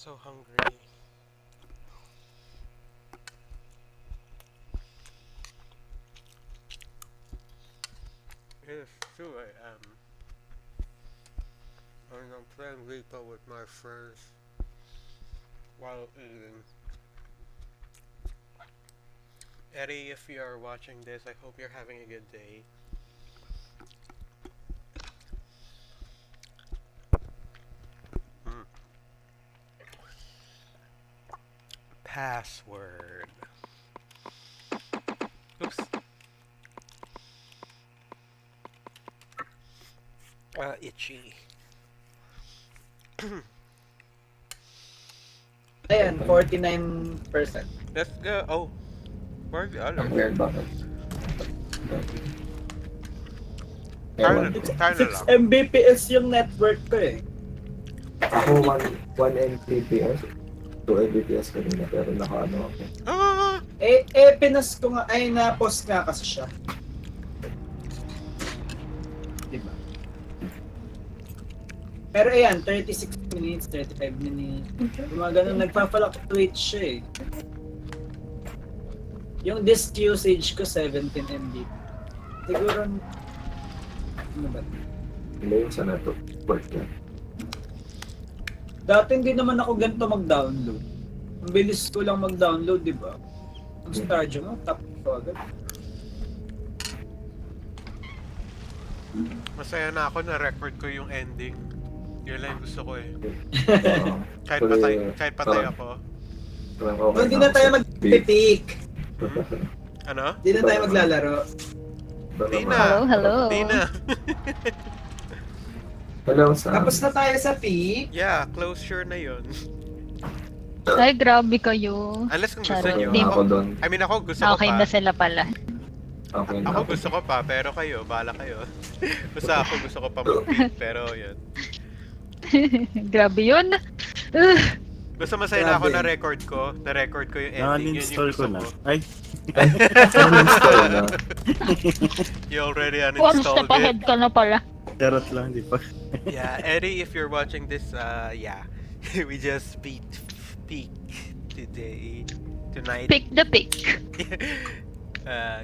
So hungry. Yes, true I am. I'm playing Repo with my friends while eating. Eddie, if you are watching this, I hope you're having a good day. Mm. Password. Oops. Itchy. Ayan, 49%. Let's go. Oh, where's the other Ang one? weird bakit? Tayo, Ewan ko. tayo na 6 lang. Mbps yung network ko eh. Ako 1 Mbps. 2 Mbps kanina pero naka-ano ako. Ah! Pinas ko nga, ay na-post nga kasi siya. Diba? Pero ayan, 36 minutes, 35 minutes. Yung mga ganun, nagpa-fluctuate siya eh. Yung disk usage ko, 17 MB. Siguro, ano ba? Hindi yung sa network niya. Dati hindi naman ako ganito mag-download. Ang bilis ko lang mag-download, di ba? Ang Stardew mo, tap ko agad. Masaya na ako na record ko yung ending. Yun lang yung gusto ko eh. Kahit Tuloy- patay, kahit patay ako. Hindi na tayo mag-pick. Ano? Hindi na tayo maglalaro. Di na. Hello, hello. Di na. Hello, Sam. Tapos na tayo sa pick. Yeah, closure na yun. Ay, grabe kayo. Unless kung gusto Charot. nyo. Di ako doon. I mean, ako gusto ko Okay pa. na sila pala. Okay na Ako gusto ko pa, pero kayo, bahala kayo. Basta ako gusto ko pa mag-beat, pero yun. Grabe yun. Ugh. Basta masaya na ako Grabe. na-record ko yung ending. Yun yung Na-uninstall gusto ko na. ko. Ay, Uninstall na. You already One uninstalled step ahead it. ka na pala. charot lang, di pa. Yeah, Eddie, if you're watching this, yeah. We just beat peak today. Tonight. Pick the pick.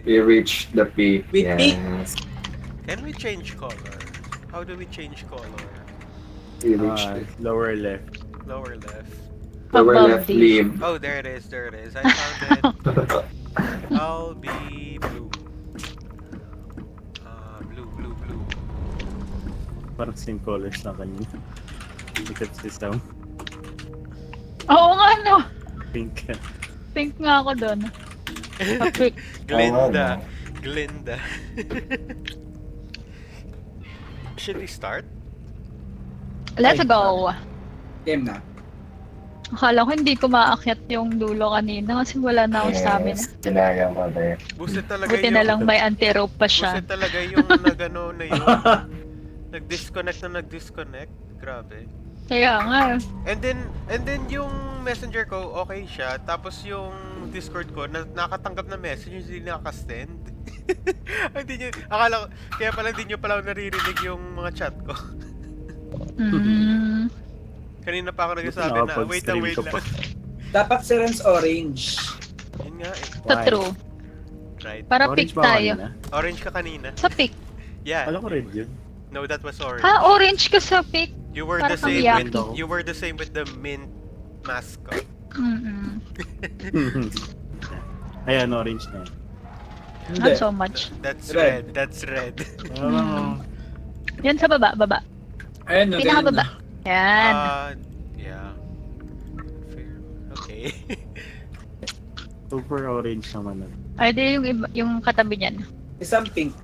We reached the peak. We Yes. Can we change color? How do we change color? We reached it. Lower left. Lower left. Lower Above left the- leave. Oh, there it is, there it is. I found it. I'll be blue. Blue. Parang same colors lang kanina. Except si Sam. Oo nga, no. Pink. Pink nga ako doon. Pick. Glinda. Glinda. Should we start? Let's go. Game na. Akala ko hindi ko maakyat yung dulo kanina kasi wala na akong stamina. Kinaya mo din. Buset talaga Buti na lang may anti-rope pa siya. Buset talaga yung nagano na yun. Nag-disconnect. Grabe. Kaya nga. And then yung messenger ko, okay siya. Tapos yung Discord ko, nakatanggap na message, hindi nakaka-send. Hindi nyo, akala ko, kaya pala hindi nyo pala naririnig yung mga chat ko. Mm. Kanina pa ako nagsasabi na, wait Nakapag-stream lang. ka pa. Dapat si Renz orange. Yun nga eh. Sa Why? true. Right. Para Orange pick ba tayo. kanina? Orange ka kanina. Sa pick. Yeah. Alam ko red yun. No, that was orange. Ha, orange ka sa pick. You were Para the kang same yaki. with you were the same with the mint mascot. Mm-mm. Ayan, orange na yun. Hindi. Not so much. That's Red. red. That's red. Oh, Yan sa baba, baba. Ayun na. Pinakababa. Yan. Yeah. Fair. Okay. super orange naman na. Ay, di yung, yung katabi niyan. Isang pink.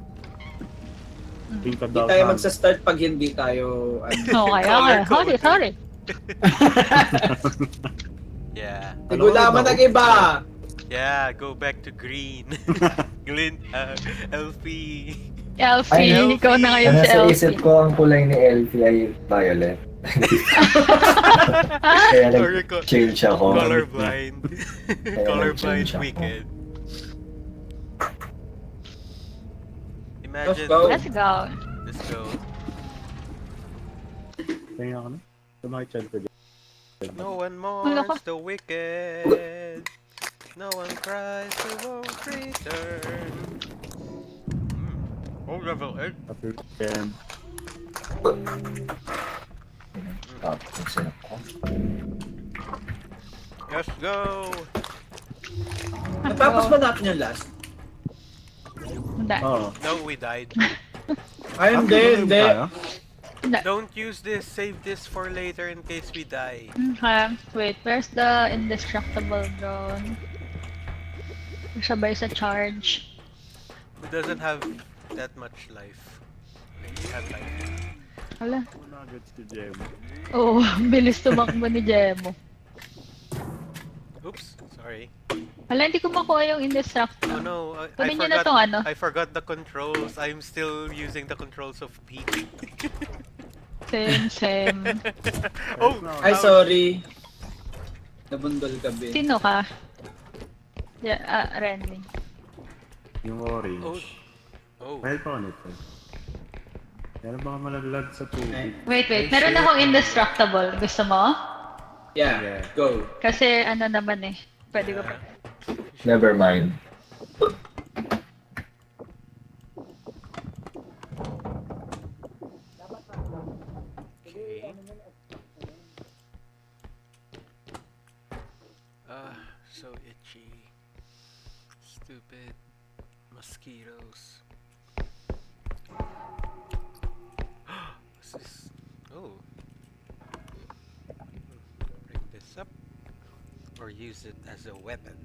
Pink ka Hindi daw. tayo magsa-start pag hindi tayo... Oh, kaya. Sorry. Yeah. Nagulaman ng iba! Yeah, go back to green. LP. Elfie, Elfie. ikaw na ngayon si Nasa Elfie. isip ko ang kulay ni Elfie ay violet. Kaya Sorry ko. nag-change ako. Colorblind. Colorblind nag-change ako. wicked. Let's Imagine. go. Let's go. Let's go. Kaya ako na. Tumakit chat ko dyan. Diba? No one Wala ka. mourns the wicked. No one cries who won't return. Oh, level 8. Happy weekend. Let's go. Natapos ba natin yung last? Hindi. Oo. No, we died. Ay, hindi, hindi. Hindi. Don't use this. Save this for later in case we die. Okay. Wait, where's the indestructible drone? Sabay sa charge. Who doesn't have that much life? Like, we have life. Wala. Una agad si Jem. Oo, bilis tumakbo ni Jemo. Oops, sorry. Wala, hindi ko makuha yung Oh indestructible. no, I Kunin niyo na forgot. tong ano. I forgot the controls. I'm still using the controls of peak. Same, same. Oh, Ay, sorry. Nabundol ka, Ben. Sino ka? Yeah, Renly. Yung Oh. orange. Oh. Mahal pa ko nito. Pero baka malaglag sa tubig. Wait, meron akong indestructible. Gusto mo? Yeah, Yeah. go. Kasi ano naman eh. Pwede ko pa. Never mind. Okay. So itchy. Stupid mosquitoes. What's this? Oh. Bring this up. Or use it as a weapon.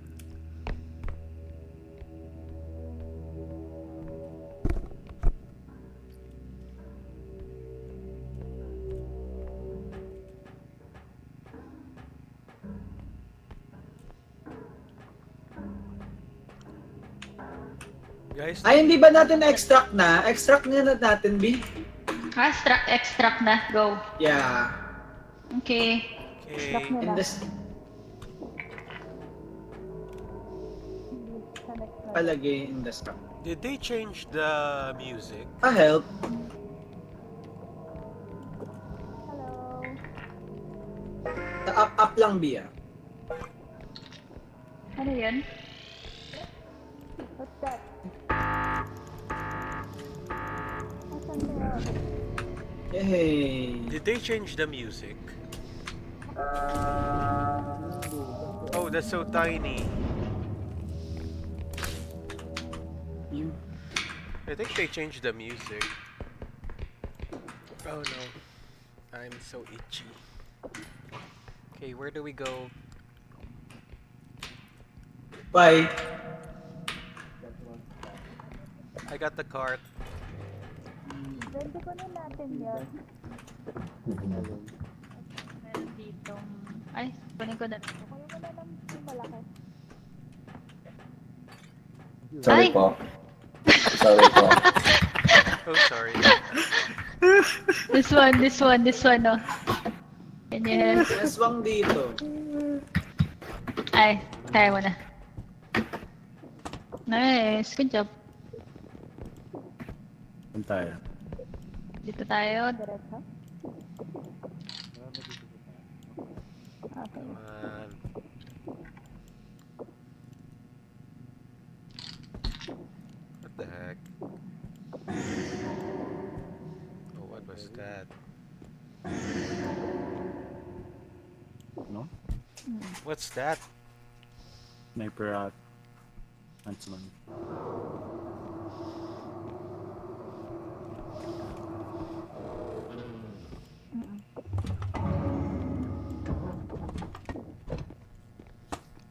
Guys, Ay, hindi ba natin extract na? Extract na natin, B? Extract na. Go. Yeah. Okay. okay. In this... Palagay in the stock. Did they change the music? Help. Up lang, B, ah. Ano yun? Yay. Did they change the music? Oh, that's so tiny. Yun. I think they changed the music. Oh no. I'm so itchy. Okay, where do we go? Bye. I got the cart. Pwede ko na natin yun. Meron dito. Ay, kunin ko na. Kunin ko na lang yung malaki. Sorry Ay! po. Sorry po. Oh, sorry. This one, oh. Yes. Aswang dito. Ay, kaya mo na. Nice, good job. Saan tayo? Dito tayo, diretso. Okay. Come on. What the heck? Oh, what was that? No? What's that? Sniper at Huntsman.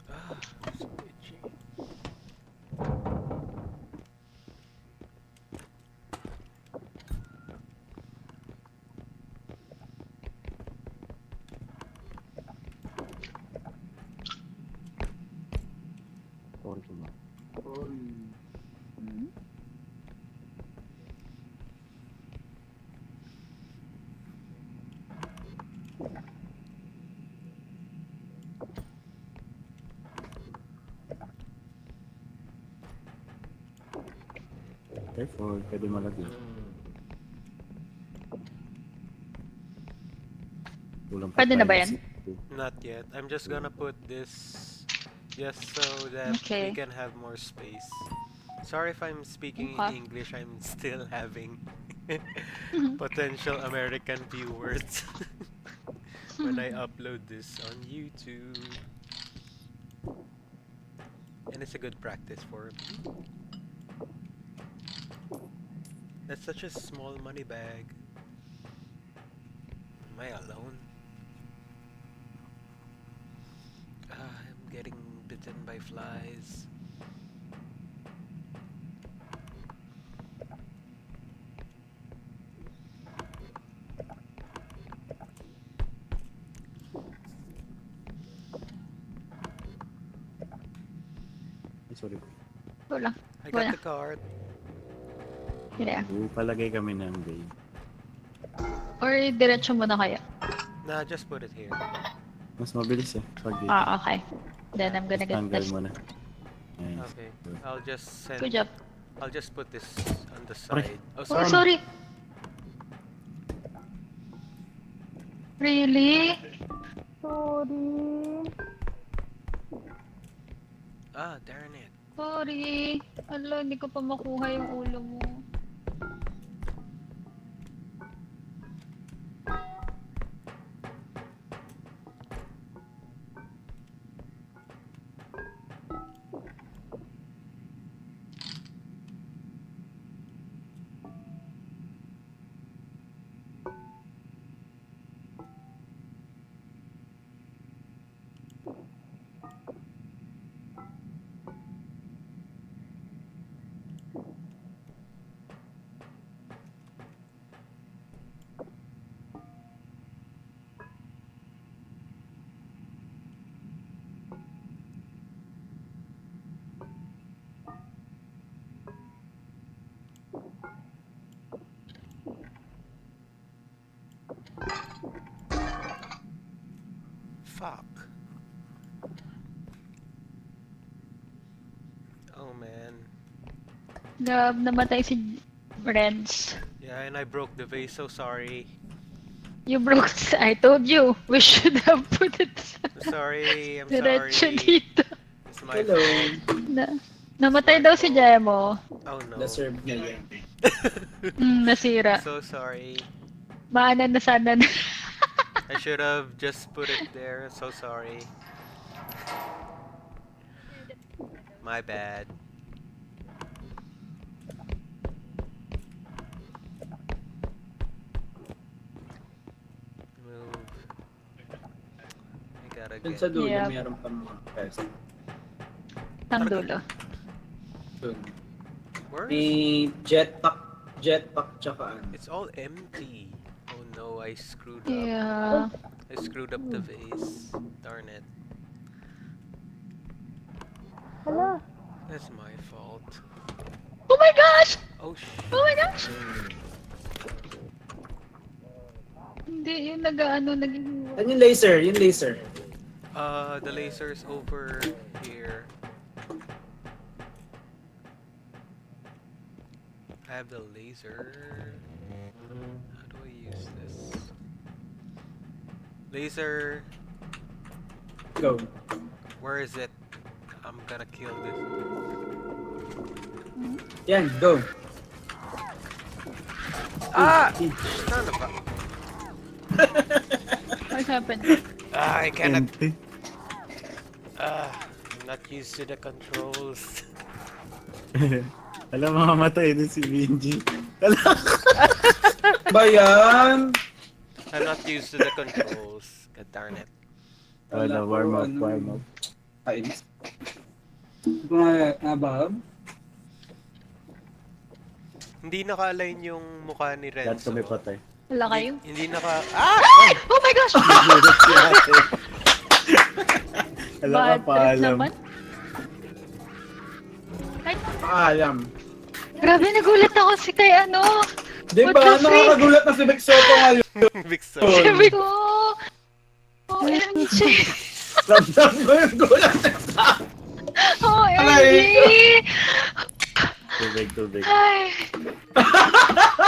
Ah, so itchy. Sorry ko ba? Careful, pwede malaglag. Kulang pa Pwede na ba yan? privacy. Not yet. I'm just gonna put this just so that Okay. we can have more space. Sorry if I'm speaking Okay. in English. I'm still having potential American viewers when I upload this on YouTube. And it's a good practice for me. That's such a small money bag. Am I alone? I'm getting bitten by flies. Ay, sorry. Wala. I Wala. got the card. Yeah. Palagay kami ng game. Or diretso mo na kaya? Nah, just put it here. Mas mabilis eh. Pag dito. Ah, okay. Then I'm gonna get Tanggal this. mo na. Nice. Okay. I'll just send. Good job. I'll just put this on the Aray. side. Oh, Oh, sorry. sorry. Really? Sorry. Ah, darn it. Sorry. Ala, hindi ko pa makuha yung ulo mo. Fuck. Oh man. Gab, namatay si Renz. Yeah, and I broke the vase. So sorry. You broke. I told you. We should have put it I'm sorry. I'm diretso sorry. dito. It's my Hello. fault. Namatay daw si Jemo. Oh no. Deserve niya yan. Nasira. So sorry. Maanan na sana na. I should have just put it there. So sorry. My bad. Move. I gotta Dun get. sa dulo, Yeah. mayroon pa mga pest. Ang dulo. Dun. Where? May jetpack tsaka ano. It's all empty. Oh no, I screwed up. Yeah. I screwed up the vase. Darn it. Hala. That's my fault. Oh my gosh! Oh Oh my gosh! Hindi, yung nag-ano, naghihiwa. Yan yung laser, yung laser. The laser's over here. I have the laser. How do I use this? Laser. Go. Where is it? I'm gonna kill this. Yan, go. Ah! Son of a... What happened? Ah, I cannot. Empty. I'm not used to the controls. Alam, mamamatay din si Benji. Ba yan? I'm not used to the controls. God darn it. Wala, warm up. Kainis. Mga Bob? Hindi naka-align yung mukha ni Lahat Renzo. kami patay. Wala kayo? Hindi naka... Ah! Oh my gosh! Nagulat si ate. Alam ka, Bad trip paalam. naman. Ay, Paalam. grabe, nagulat ako si kay ano. Di What ba? the freak? Nakakagulat na si Vic Soto ngayon. Big Soul. Sabi ko, OMG! Ramdam ko yung gulat na sa OMG! Tubig. Ay!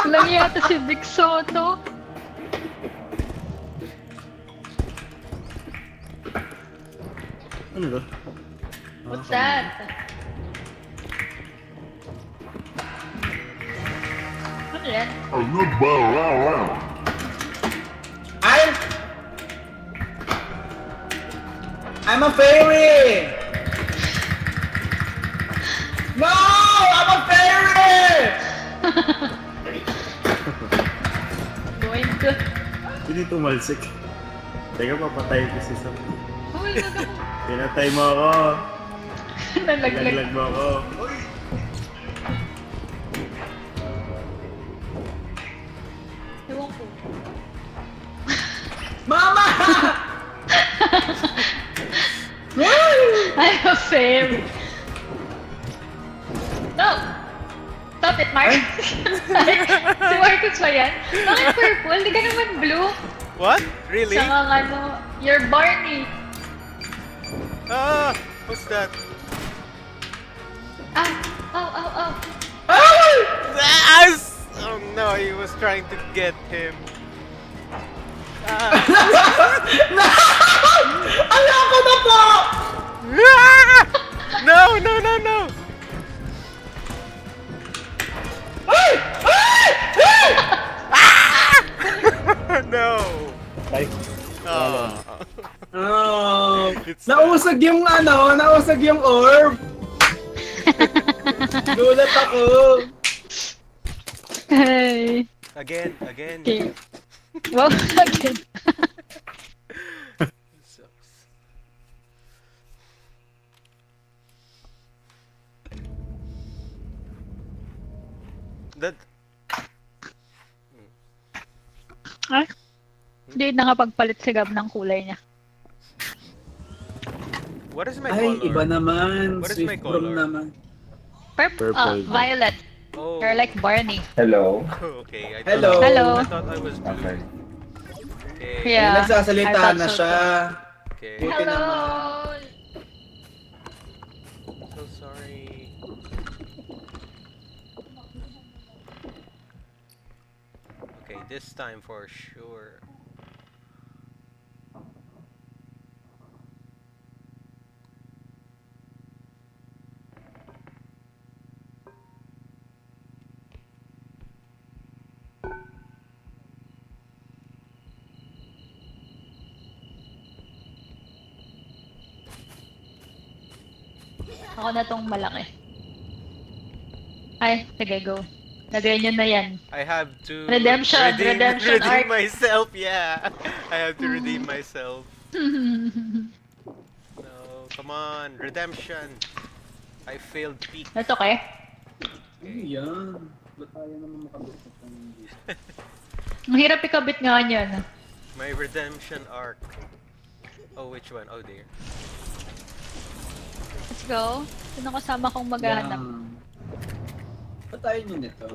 Walang yata si Vic Soto. Ano to? What's that? Ano yan? I'm a fairy! No! I'm a fairy! Going to... Hindi tumalsik. Teka, papatayin ko si Sam. Uy, wag ako. Pinatay mo ako. Nalaglag. Nalaglag mo ako. Ewan ko. Mama! I'm a fairy. No! Stop it, Marcus. Si Marcus ba yan? Bakit purple? Di ka naman blue. What? Really? Siya nga ano, you're Barney. Ah! What's that? Ah! Ow, ow, ow. Yes! Oh no, he was trying to get him. Ah. Ayoko na po! Ah! No, no, no, no! No! Ay, Oh. Oh, It's nausag yung ano, nausag yung orb. Gulat ako. Hey. Again, again. Okay. Wow, again. Sucks. That Ay. Hindi nakapagpalit si Gab ng kulay niya. what is my Ay, color? iba naman. What is my Swift Prom color? naman. Purple. Purple. Violet. Oh. You're like Barney. Hello. Okay, I Hello. thought, Hello. I thought I was blue. Okay. Okay. Yeah. Nagsasalita I thought na so siya. Okay. Buti Hello. So sorry. Okay, this time for sure. Ako na tong malaki. Ay, sige, go. Lagay nyo na yan. I have to Redemption, redemption redeem arc. myself. Yeah, I have to redeem myself. No, come on, redemption. I failed peak. That's okay. Ano yan? Ba't tayo naman makabutot ng Ang hirap ikabit nga yan. My redemption arc. Oh, which one? Oh dear. Let's go. Sino kasama kong maghahanap? Ba't tayo nyo nito?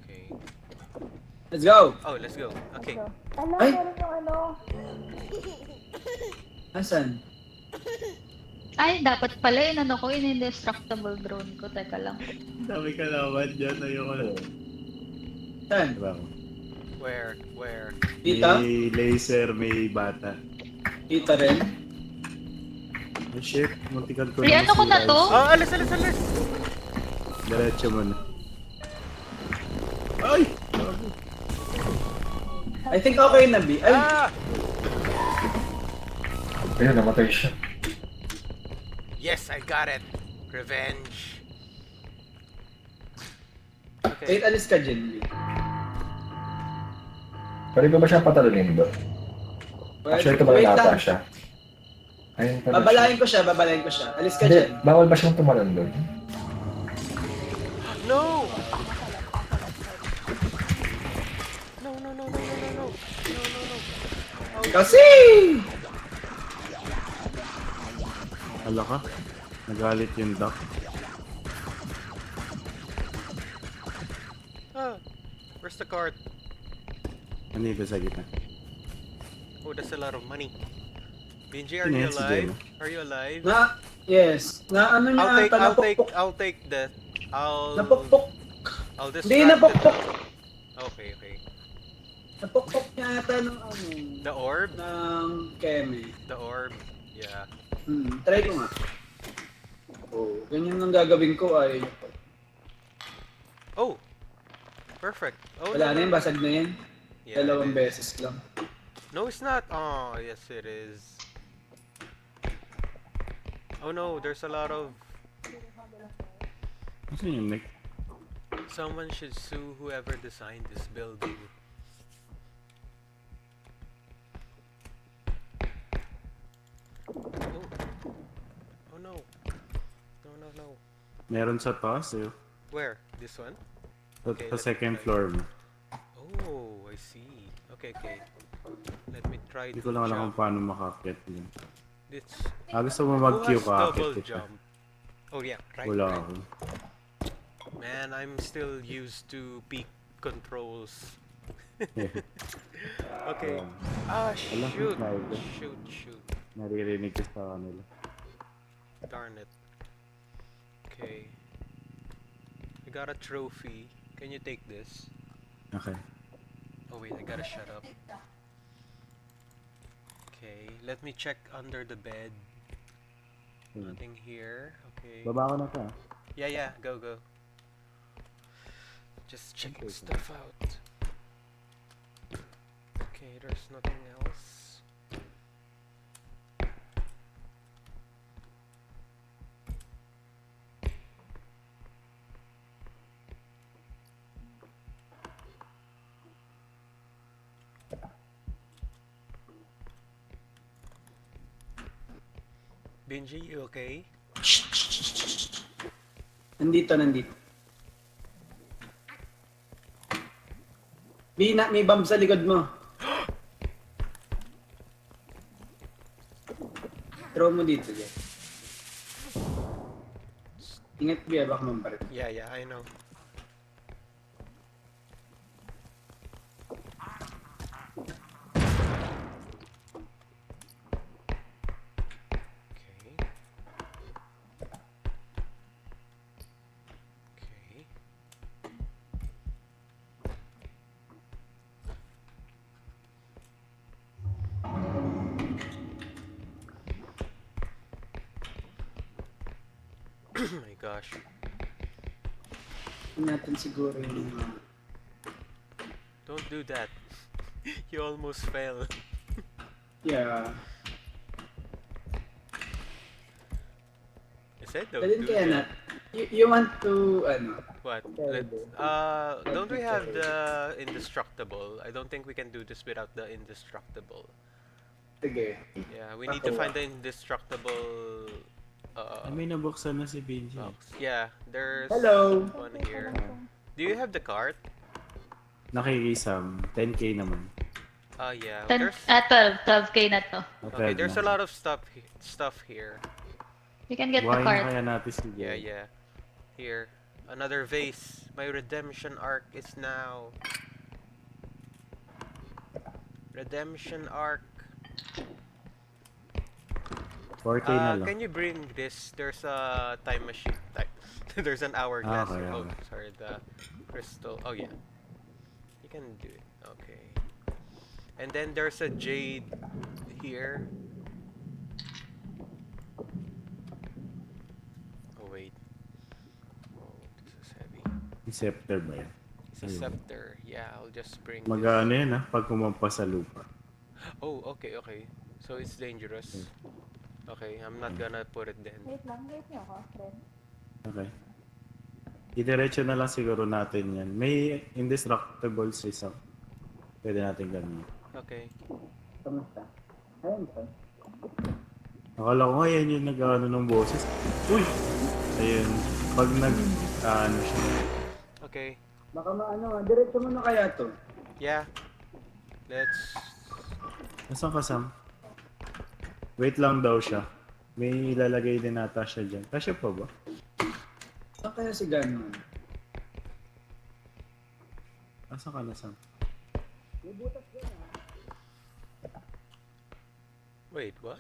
Okay. Let's go! Oh, let's go. Okay. Ay! Asan? Ay, dapat pala yun ano ko, in-indestructible drone ko. Teka lang. dami ka naman dyan. Ayoko na. Saan? Diba? Where? Where? Dito? May laser, may bata. Dito rin? Oh shit, muntikan ko Pre, ano ko na masira. to? Oh, alis, alis, alis. Diretso mo na. Ay! Grabe. I think okay na, B. Ay! Ah! Ayun, namatay siya. Yes, I got it. Revenge. Wait, Okay. alis ka dyan, B. Pwede ko ba siya patalunin ba? Actually, tumalon Wait na ata lang. siya. Ayun pala Babalayin ko siya, babalayin ko siya. Alis ka Hindi, dyan. bawal ba siyang tumalon doon? No! No, no, no, no, no, no, no. No, no, no. Oh, Kasi! Hala ka? Nagalit yung duck. ah. Where's the cart? Nandito sa gitna. Oh, that's a lot of money. Benji, are Sino you yan si alive? Gemma? Are you alive? Na, yes. Na ano niya ata, napukpok. I'll take that. Napukpok. I'll distract Hindi, napukpok. Okay, okay. Napukpok niya ata ng ano, The orb? ng Keme. The orb. Yeah. Try ko nga. Oh, ganyan ang gagawin ko ay Oh! Perfect. Oh, wala na no, yun, no. basag na yan. Yeah, Dalawang it is. beses lang. No, it's not. Oh, yes, it is. Oh no, there's a lot of... Kasi yung neck. Someone should sue whoever designed this building. Oh. Oh no. No, no, no. Meron sa taas eh. Where? This one? Sa, Okay, sa let me second try. floor mo. Oh, I see. Okay, okay. Let me try Hindi to ko lang alam kung jump. paano makakit yun. This... Gusto mo Who mag-queue has ka double akit kita. jump? Oh yeah, right, Wala right. ako. Man, I'm still used to peak controls. Okay. Ah, Walang shoot. slider. Shoot. Naririnig ko sa kanila. Darn it. Okay. I got a trophy. Can you take this? Okay. Oh wait, I gotta shut up. Okay, let me check under the bed. Nothing here. Okay. Baba ko na ka. Yeah, go. Just checking stuff out. Okay, there's nothing else. Benji, you okay? Nandito. May bomb sa likod mo. Throw mo dito, Jeff. Ingat, Bia, baka mamparit. Yeah, I know. Okay. Okay. Oh my gosh. Natin siguro yung Don't do that. You almost fell. yeah. I said don't Dalhin do kaya na. that. You want to, What? Terrible. Don't we have the indestructible? I don't think we can do this without the indestructible. sige. Yeah, we need to find the indestructible May nabuksan na si Benji. box. Yeah, there's Hello. one here. Do you have the cart? Nakikisam. 10k naman. Yeah. 10, There's 12k na to. okay. There's a lot of stuff here. You can get the Buhayin na card. kaya natin si Yeah, Benji. yeah. Here, another vase. My redemption arc is now. Redemption arc. 4k na lang. Can you bring this? There's a time machine. There's an hourglass. Okay, here. Oh, okay. sorry. The crystal. Oh yeah. You can do it. Okay. And then there's a jade here. Oh wait. Oh, this is heavy. Scepter ba yan? It's a Ayun. scepter. Yeah, I'll just bring this. Mag-ano yan pag kumampas sa lupa. Oh, okay. So it's dangerous. Okay, I'm not gonna put it then. Wait niyo ako, friend. Okay. Didiretso na lang siguro natin yan. May indestructible isa. Pwede natin gamitin. Okay. Kamusta? Ayun pa. Akala ko nga yan yung nag-ano ng boses. Uy! Ayun. Pag ano siya. Okay. Baka diretso mo na kaya to. Yeah. Let's... Nasaan ka, Sam? Wait lang daw siya. May ilalagay din nata siya dyan. Kasya pa ba? Saan kaya si Ganon? Nasaan ka na, Sam? May butas dyan Wait, what?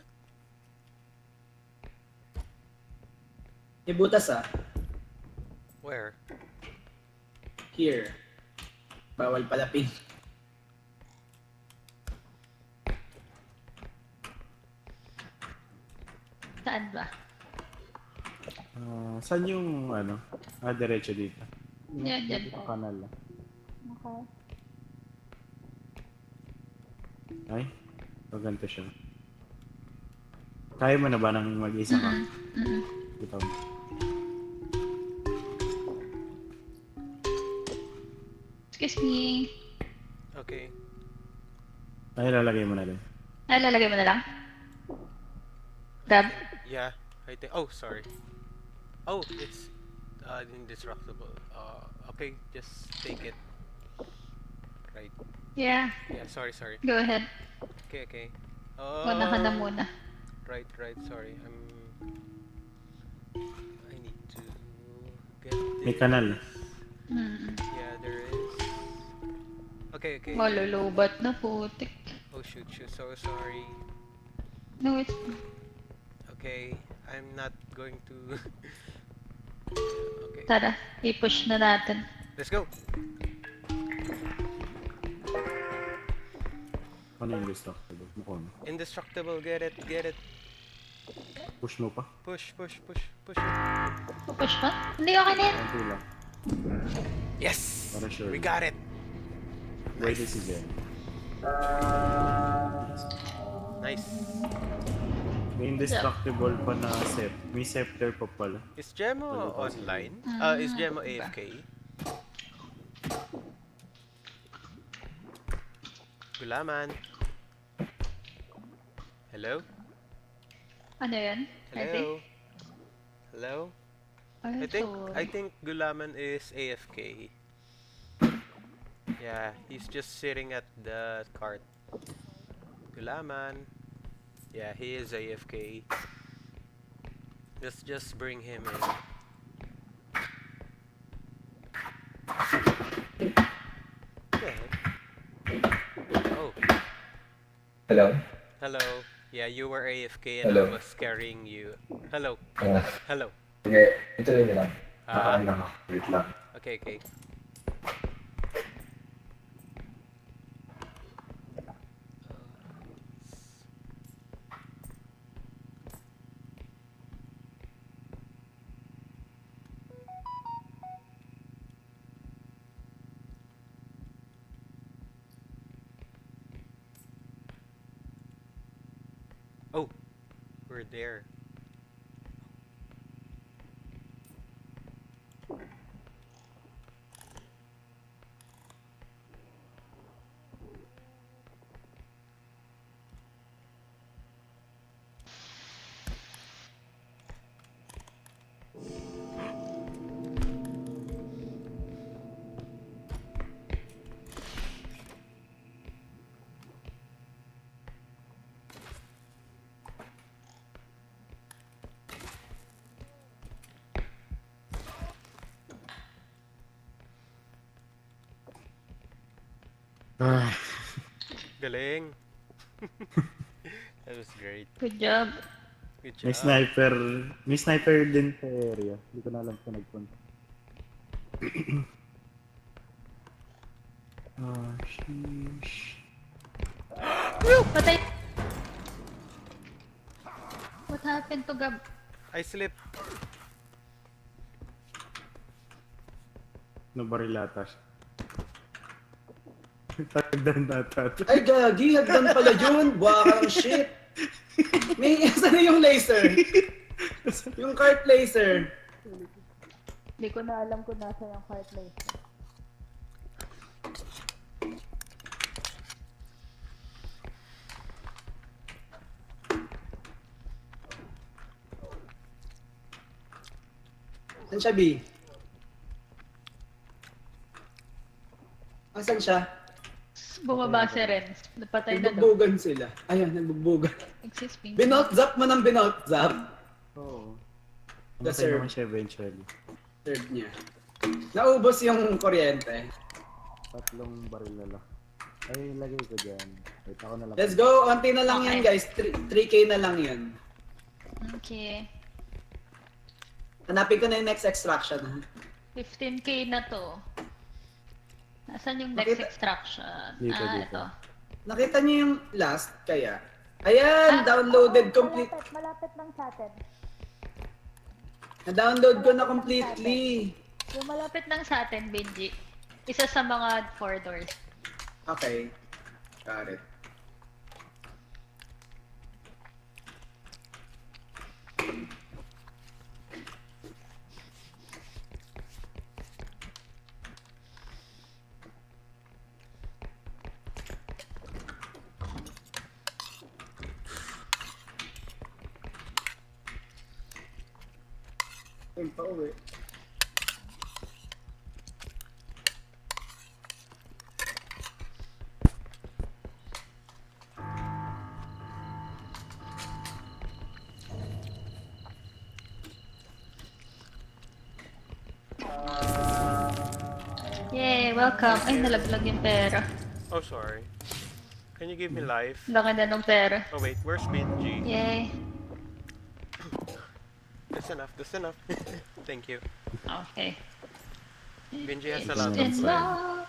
May butas Where? Here. Bawal palapin. Saan ba? Saan yung ano? Diretso dito. Yan, yan. Dito kanal lang. Okay. Ay, ganito siya. Kaya mo na ba nang mag-isa ka? Mm-mm. Ito mo. Excuse me. Okay. Ay, lalagay mo na din. Ay, lalagay mo na lang. Grab. Yeah, I think. Oh, sorry. Oh, it's indestructible. Okay, just take it. Right. Yeah, Yeah, sorry. go ahead. Okay. Muna ka na muna. Right. Sorry. I need to get May this. kanal. Mm. Yeah, there is. Okay. Malulubat na putik. Oh shoot. So sorry. No, it's... Okay, I'm not going to. Okay, Tara, i-push na natin. let's go. Ano yung destructible? Mukha mo. Indestructible. Get it. Push mo pa? Push. Push pa? Hindi, okay na yan. Konti lang. Yes. Para sure. We got it. Ready si Jen. Nice. May indestructible pa na set. May scepter pa pala. Is Gemma online? Is Gemma AFK? Gulaman. Hello? Ano yan? Hello? Ay, I sorry. think Gulaman is AFK. Yeah, he's just sitting at the cart. Gulaman. Yeah, he is AFK. Just bring him in. Yeah. Oh, Hello? hello. Yeah, you were AFK and Hello. I was carrying you. Hello. Ah, Hello. sige, ituloy niyo lang. Ah. Nakain lang ako. Wait lang. Okay. Oh, we're there. Ah, Galing. That was great. Good job. Good may job. sniper. May sniper din sa area. Hindi ko na alam kung nagpunta. Sheesh. Patay! What happened to Gab? I slipped. Nabarilata siya. Tagdan na tat. Ay, gagi, hagdan pala yun. Wakang shit. May, saan na yung laser? Yung cart laser. Hindi ko na alam kung nasa yung cart laser. Saan siya, B? Asan siya? Bumaba si Renz. Napatay na daw. Nagbugbugan sila. Ayan, nagbugbugan. Existing. Binoutzap mo ng binoutzap. Oo. Yes, Namatay sir. naman siya eventually. Third niya. Naubos yung kuryente. 3 baril na lang. Ay, lagay ko dyan. Wait, ako na lang. Let's go. Onti na lang yan, Okay. guys. 3K na lang yan. Okay. Hanapin ko na yung next extraction. Ha? 15k na to. Nasaan yung next Makita- extraction? Dito, dito. Ito. Nakita niyo yung last, kaya? Ayan, downloaded complete. Malapit lang sa atin. Na-download ko na completely. Yung malapit lang sa atin, Benji. Isa sa mga 4 doors. Okay. Got it. Ayun pa uwi. Yay, welcome. Ay, nalaglag yung pera. Oh, sorry. Can you give me life? Laki na ng pera. Oh wait, where's Benji? Yay. That's enough, that's enough. Thank you. Okay. Benji has a It's lot of in life. love.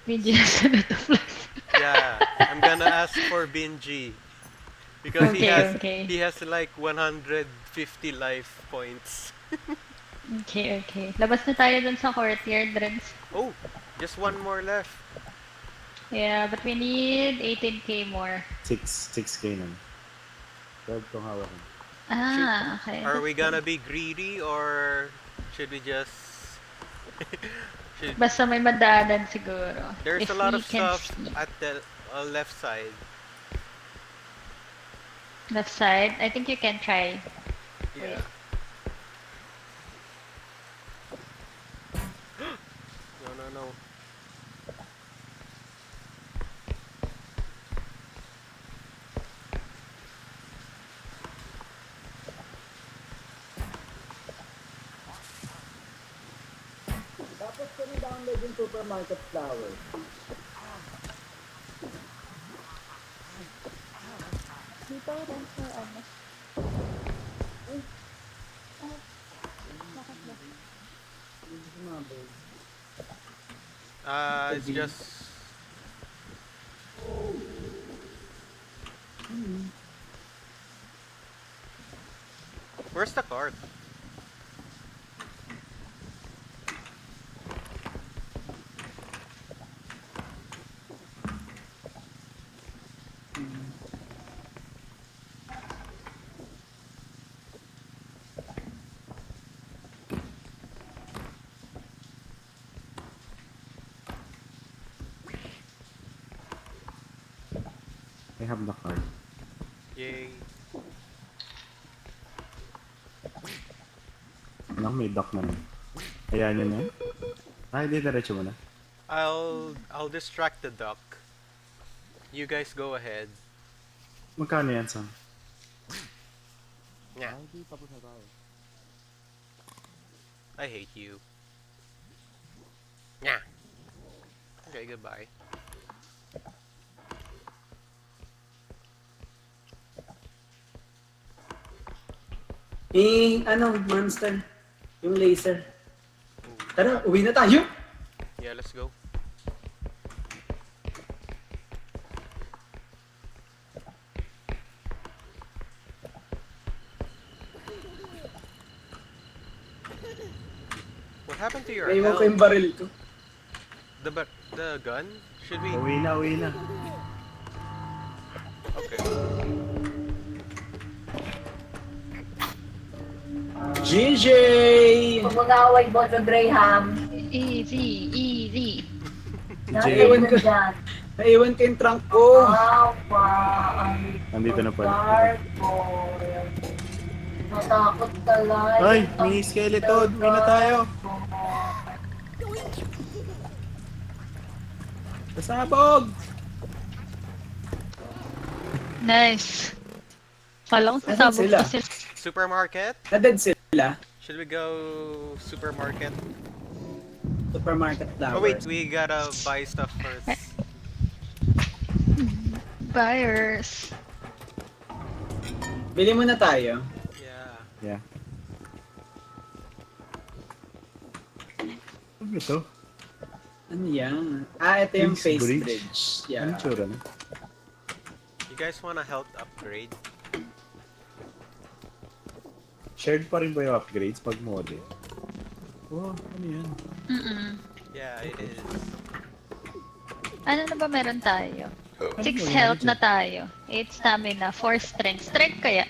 Benji has a lot of life. Yeah, I'm gonna ask for Benji. Because Okay. he has like 150 life points. Okay. Labas na tayo dun sa courtyard, Reds. Oh, just one more left. Yeah, but we need 18k more. 6k na. 12 tong hawak ko. Ah, okay. Are we gonna be greedy or should we just Basta may madaanan siguro. There's If a lot we of can stuff see. at the left side. Left side. I think you can try. Yeah. No. Tapos ko download yung supermarket flower. Dito rin sa ano. It's just Where's the cart? I have the card. Yay. Anak, may dock na rin. Ayan yun eh. Ay, di diretso mo na. I'll distract the duck. You guys go ahead. Magkano yan, Sam? Yeah. I hate you. Yeah. Okay, goodbye. Monster. Yung laser. Tara, uwi na tayo. Yeah, let's go. What happened to your Naiwan ko health? yung baril ko. The gun? Should we? Uwi na. Okay. GJ! Pag-away mo sa Graham, Easy. naiwan ko dyan. Naiwan ko yung trunk ko. Nandito na pala. Dark boy. Natakot ka lang. Ay, may skeleton. Uwi na tayo. Pasabog! Nice. Kala ko Nasaan sasabog sila? pa sila. Supermarket? Na-dead sila. Should we go supermarket? Supermarket flowers. Oh wait, we gotta buy stuff first. Buyers. Bili muna tayo. Yeah. Yeah. Ano ito? Ano yan? Ito yung Face face bridge? bridge. Yeah. Ano tsura na? You You guys want a health upgrade? Shared pa rin ba yung upgrades pag model? Oh, ano yan? Yeah, it is. Ano na ba meron tayo? 6 Ano ba health yan? na tayo. 8 stamina, 4 strength. Strength kaya?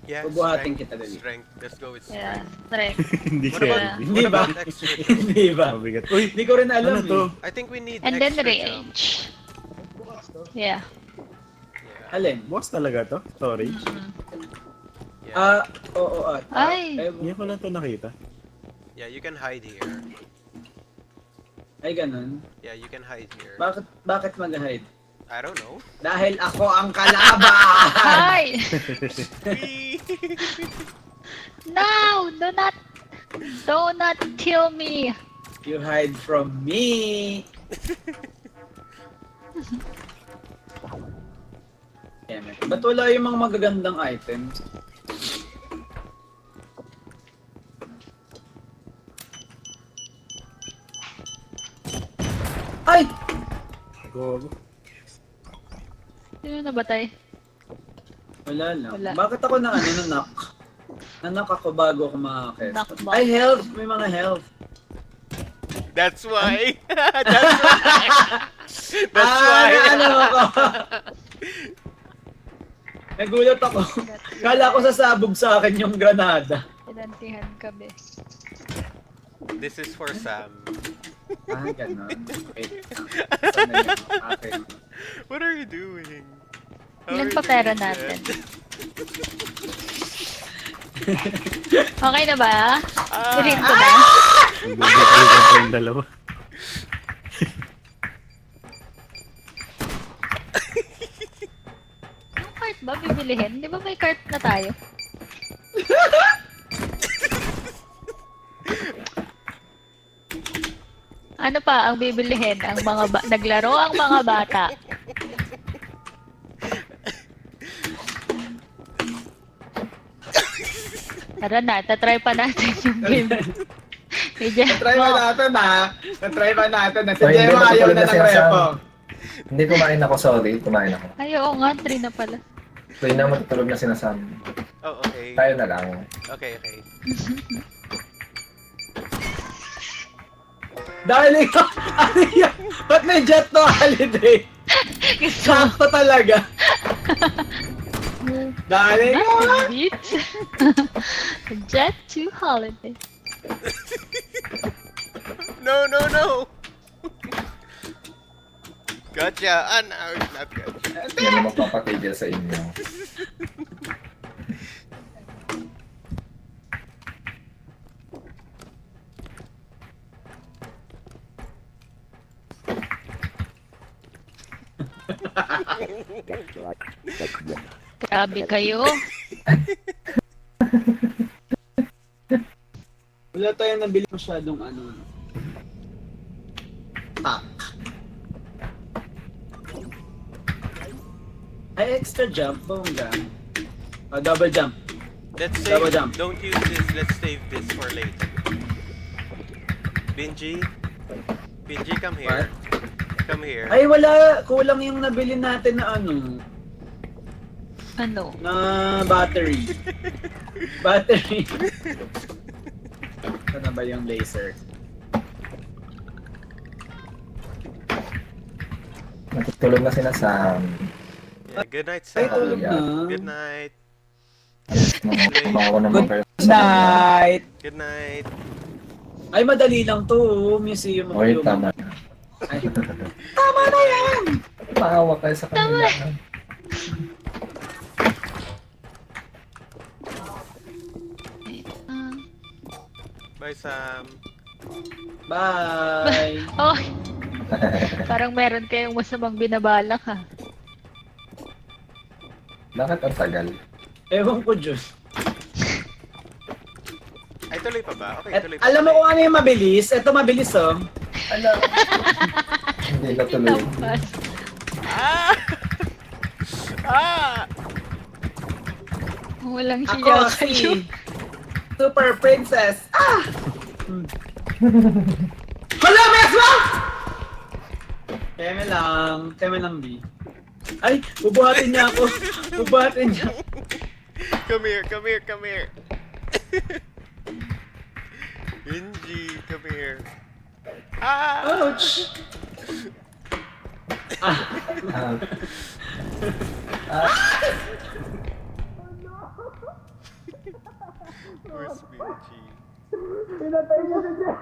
Yeah, Bubuhatin strength, kita dali. strength. Let's go with Yeah, strength. strength. Hindi What kaya. about, Hindi what ba? about extra? Hindi ba? Mabigat. Uy, Hindi ko rin alam ano to? I think we need And then extra jump. range. Yeah. Yeah. Alin? Boss talaga to? Storage? Yeah. Oo at. Ay! Hindi ko lang to nakita. Yeah, you can hide here. Ay, ganun. Yeah, you can hide here. Bakit mag-hide? I don't know. Dahil ako ang kalaban! Ay! Whee! No! Do not kill me! You hide from me! Damn it. Ba't wala yung mga magagandang items? Ay! Go. Sino nabatay? Wala lang. Wala. Bakit ako nanak? Nanak ako bago ako makakest. Knock ba? Ay, health! May mga health. That's why. That's why. That's why. Ano ako? Nagulat ako. Kala ko sasabog sa akin yung granada. Inantihan kami. This is for Sam. Ah, gano'n. Wait. Saan na yun? Okay. What are you doing? How Ilan are pa you pera doing natin? that? Okay na ba? Ah! Sirin ko na? Magbibigay ko yung dalawa. Yung cart ba bibilihin? Di ba may cart na tayo? Ano pa ang bibilihin? Ang mga naglaro ang mga bata. Tara na, tatry pa natin yung game. Medyo, Try pa natin ha. Try pa natin na. Si Ay, hindi, Gemma ayaw natutulog na na ng siya sa- repo. Hindi kumain ako, sorry. Kumain ako. ay oo nga, 3 na pala. So yun na matutulog na sinasama. Oh, okay. Tayo na lang. Okay, okay. Darling, ano yan? Ba't may jet to holiday? Sakto talaga. Darling, Beat. Jet to holiday. No, no, no! Gotcha! Ah, no, it's not gotcha. Hindi na magpapatigil sa inyo. Grabe kayo. wala tayo nabili masyadong ano. Tak. Ay, extra jump, bongga. Double jump. Let's Double save. jump. Don't use this. Let's save this for later. Benji? Benji, come here. Come here. Ay, wala. Kulang yung nabili natin na ano, Ano? na battery. Battery. Ito na ba yung laser? Matutulog na sinasama. Yeah, good night, Ay, Sam. tulog na. Good night. Ako naman kayo Good night! Good night. Ay, madali lang to. Museum of Oy, Human. tama. Ay, tama na yan! Maawa kayo sa kanila. Ah. Bye, Sam. Bye! Oh, parang meron kayong masamang binabalak ha. Bakit ang tagal? Ewan ko, Diyos. Ay, tuloy pa ba? Okay, At tuloy pa. alam mo kung ano yung mabilis? Ito mabilis, oh. Ala. Hindi na tuloy. Tampas. Ah! Ah! Walang Ako hiya kayo. si Super Princess. Ah! Hala, Mesma! Keme lang, B. Ay, bubuhatin niya ako. Bubuhatin niya. Come here, come here, come here. Benji, come here. Ah! Ouch! Ah, Where's Benji? Pinatay niya si Jem!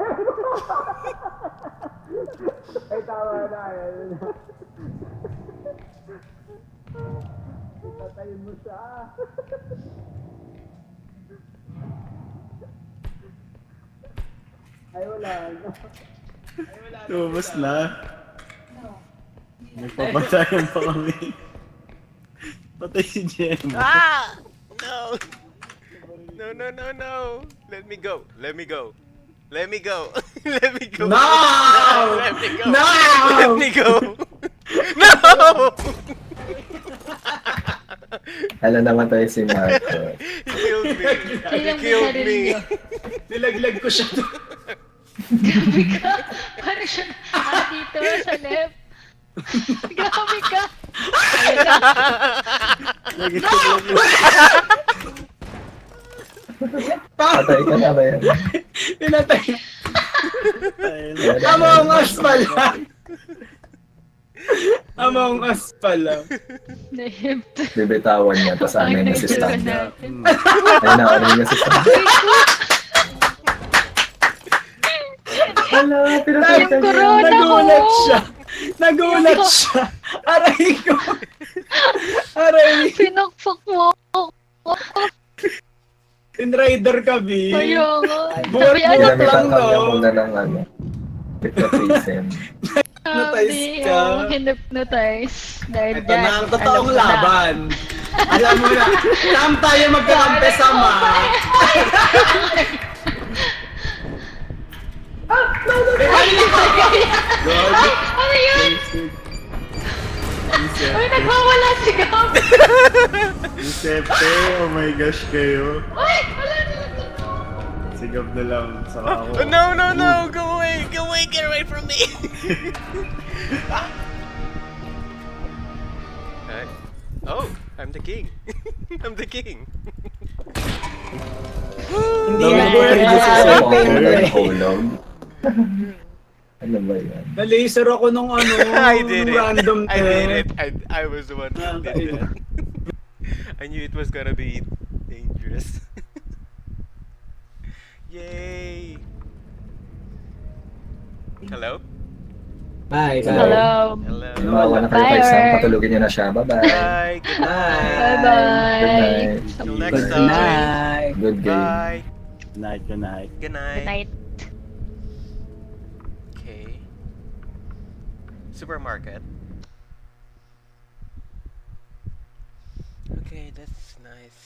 Ay, tama na. Ayun na. Pinatay mo siya. Ay, wala na. Lumabas na. Nagpapatayan pa kami. Patay si Gemma. Ah! No! No, no, no, no! Let me go. Let me go. Let me go. Let me go. No! Let me go. No! Let me go. No! alam naman tayo si Marco. He killed me. He Kailang killed sarili me. niyo. Nilaglag ko siya doon. Grabe ka. Paano siya dito sa left? Grabe ka. Ayun na. Patay ka na ba yan? Pinatay. Ayun. Among Us pala. Among Us pala. Nahimto. Bibitawan niya, tapos amin na si Itsura Stan. natin. Ay, naarin niya si Stan. Hala, pinatay ka Yung niya. corona Nagulat ko. siya. Nagulat siya. Aray ko. Aray. Pinakpak mo. Inrider kami. Kaya nga. Buhat Sabi, mo ano lang Ginamitan lang, kami no? ako na ng ano. Hypnotism. Hypnotize ka. Hypnotize. Dahil Ito dyan. na ang alam totoong ko na. laban. Alam mo na. Saan tayo magkakampi sama? Ano yun? Ay, nagwawala si Gab. Giuseppe, oh my gosh kayo. Ay, wala na. Sigab na lang sa ako. Oh, no, no, no! Go away! Go away! Get away from me! Alright. Oh, I'm the king. I'm the king. Hindi Dami yan ko worth kayo sa it. Ako Okay. na nahulog. Ano ba yan? Na-laser ako nung ano, I did nung it. random I did it. test. I was the one who did that. I knew it was gonna be dangerous. Yay! Hello? Bye, bye. Hello. Hello. Lumawa na kayo kay Bye. Sam, patulugin niyo na siya. Bye-bye. Bye. Good night. Bye-bye. Till next Good time. night. Good game. Bye. Good night, good night. Good night. Good night. Okay. Supermarket. Okay, that's nice.